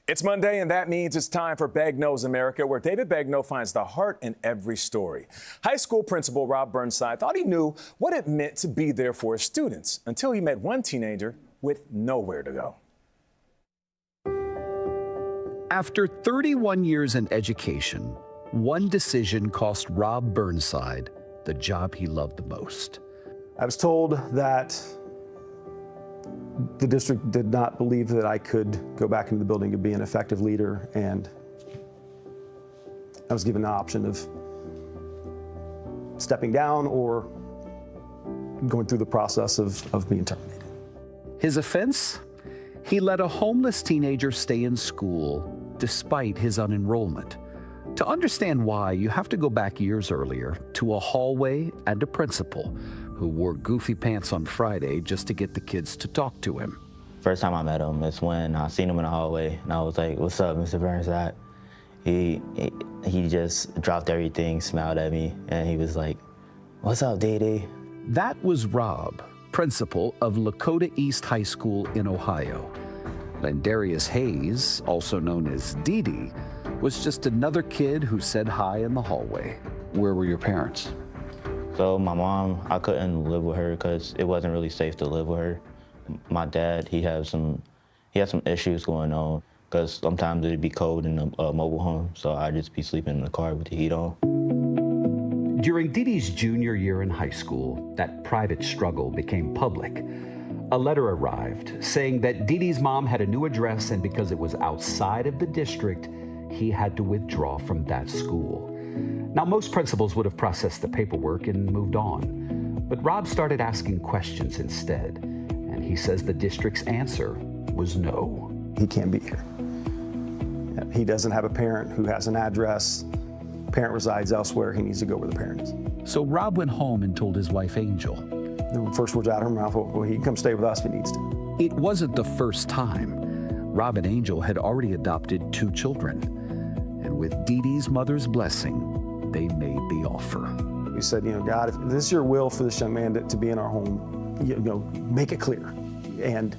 It's Monday, and that means it's time for Begnaud's America, where David Begnaud finds the heart in every story. High school principal Rob Burnside thought he knew what it meant to be there for his students until he met one teenager with nowhere to go. After 31 years in education, one decision cost Rob Burnside the job he loved the most. I was told that the district did not believe that I could go back into the building to be an effective leader, and I was given the option of stepping down or going through the process of being terminated. His offense? He let a homeless teenager stay in school despite his unenrollment. To understand why, you have to go back years earlier to a hallway and a principal who wore goofy pants on Friday just to get the kids to talk to him. First time I met him is when I seen him in the hallway, and I was like, "What's up, Mr. Burnside?" He just dropped everything, smiled at me, and he was like, "What's up, Dee?" That was Rob, principal of Lakota East High School in Ohio. Lendarius Hayes, also known as Dee, was just another kid who said hi in the hallway. Where were your parents? So my mom, I couldn't live with her because it wasn't really safe to live with her. My dad, he had some issues going on because sometimes it'd be cold in the mobile home, so I'd just be sleeping in the car with the heat on. During Dee's junior year in high school, that private struggle became public. A letter arrived saying that Dee's mom had a new address, and because it was outside of the district, he had to withdraw from that school. Now, most principals would have processed the paperwork and moved on, but Rob started asking questions instead, and he says the district's answer was no. He can't be here. He doesn't have a parent who has an address. Parent resides elsewhere. He needs to go where the parent is. So Rob went home and told his wife, Angel. The first words out of her mouth, well, he can come stay with us if he needs to. It wasn't the first time. Rob and Angel had already adopted 2 children, and with Dee's mother's blessing, they made the offer. We said, God, if this is your will for this young man to be in our home, make it clear. And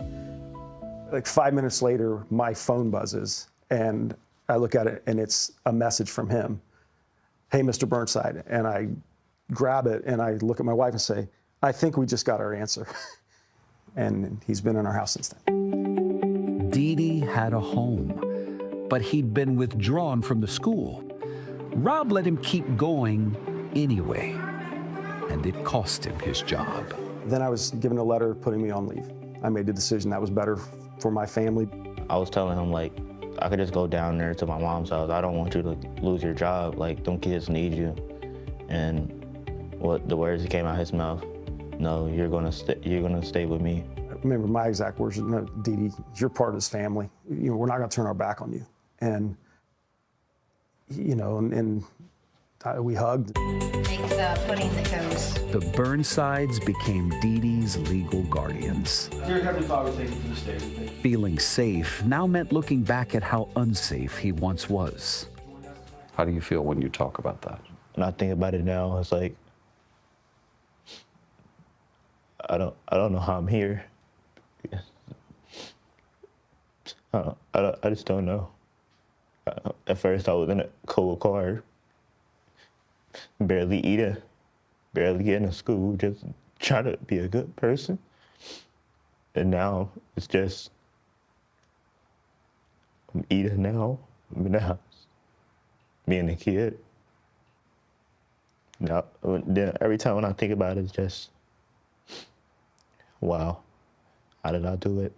like 5 minutes later, my phone buzzes, and I look at it, and it's a message from him. "Hey, Mr. Burnside." And I grab it, and I look at my wife and say, "I think we just got our answer." And he's been in our house since then. Dee had a home, but he'd been withdrawn from the school. Rob let him keep going anyway, and it cost him his job. Then I was given a letter putting me on leave. I made the decision that was better for my family. I was telling him, like, I could just go down there to my mom's house. I don't want you to lose your job. Like, them kids need you. And what the words that came out of his mouth, "No, you're gonna stay with me." I remember my exact words, "No, Dee, you're part of this family. We're not gonna turn our back on you." And we hugged. Make the pudding that goes. The Burnsides became Dee's legal guardians. Dear Heavenly Father, thank you for this day. Thank you. Feeling safe now meant looking back at how unsafe he once was. How do you feel when you talk about that? When I think about it now, it's like, I don't know how I'm here. I just don't know. At first, I was in a cold car, barely eating, barely getting to school, just trying to be a good person. And now it's just, I'm eating now, I'm in the house, being a kid. Now, then every time when I think about it, it's just, wow, how did I do it?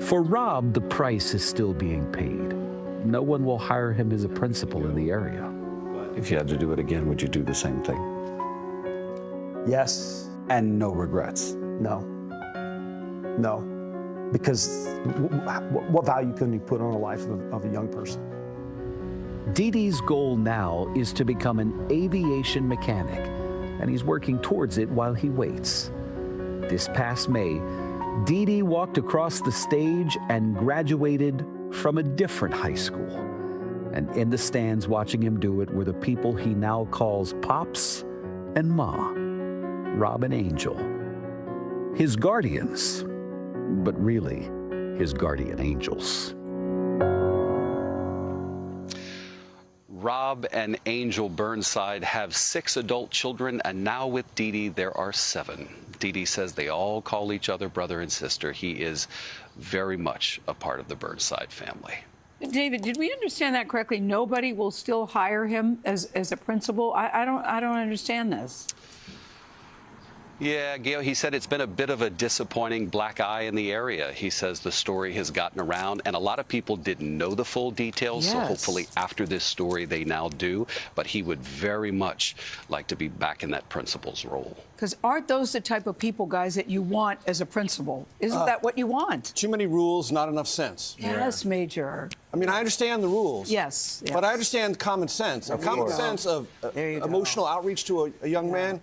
For Rob, the price is still being paid. No one will hire him as a principal in the area. If you had to do it again, would you do the same thing? Yes. And no regrets? No. Because what value can you put on the life of a young person? Dee's goal now is to become an aviation mechanic, and he's working towards it while he waits. This past May, Dee walked across the stage and graduated from a different high school. And in the stands watching him do it were the people he now calls Pops and Ma, Rob and Angel. His guardians, but really his guardian angels. Rob and Angel Burnside have 6 adult children, and now with Dee Dee, there are 7. Dee Dee says they all call each other brother and sister. He is very much a part of the Burnside family. David, did we understand that correctly? Nobody will still hire him as a principal? I don't understand this. Yeah, Gayle, he said it's been a bit of a disappointing black eye in the area. He says the story has gotten around, and a lot of people didn't know the full details, so hopefully after this story they now do. But he would very much like to be back in that principal's role. Because aren't those the type of people, guys, that you want as a principal? Isn't that what you want? Too many rules, not enough sense. Yes, Major. I mean, I understand the rules. Yes. But I understand common sense. Common sense of emotional outreach to a young man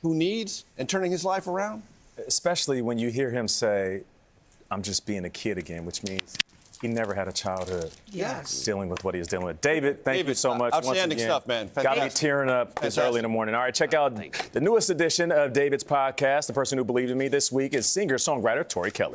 who needs and turning his life around. Especially when you hear him say, I'm just being a kid again, which means he never had a childhood dealing with what he was dealing with. David, thank you so much. Outstanding stuff, man. Fantastic. Got me tearing up this early in the morning. All right, check out the newest edition of David's podcast. The person who believed in me this week is singer-songwriter Tori Kelly.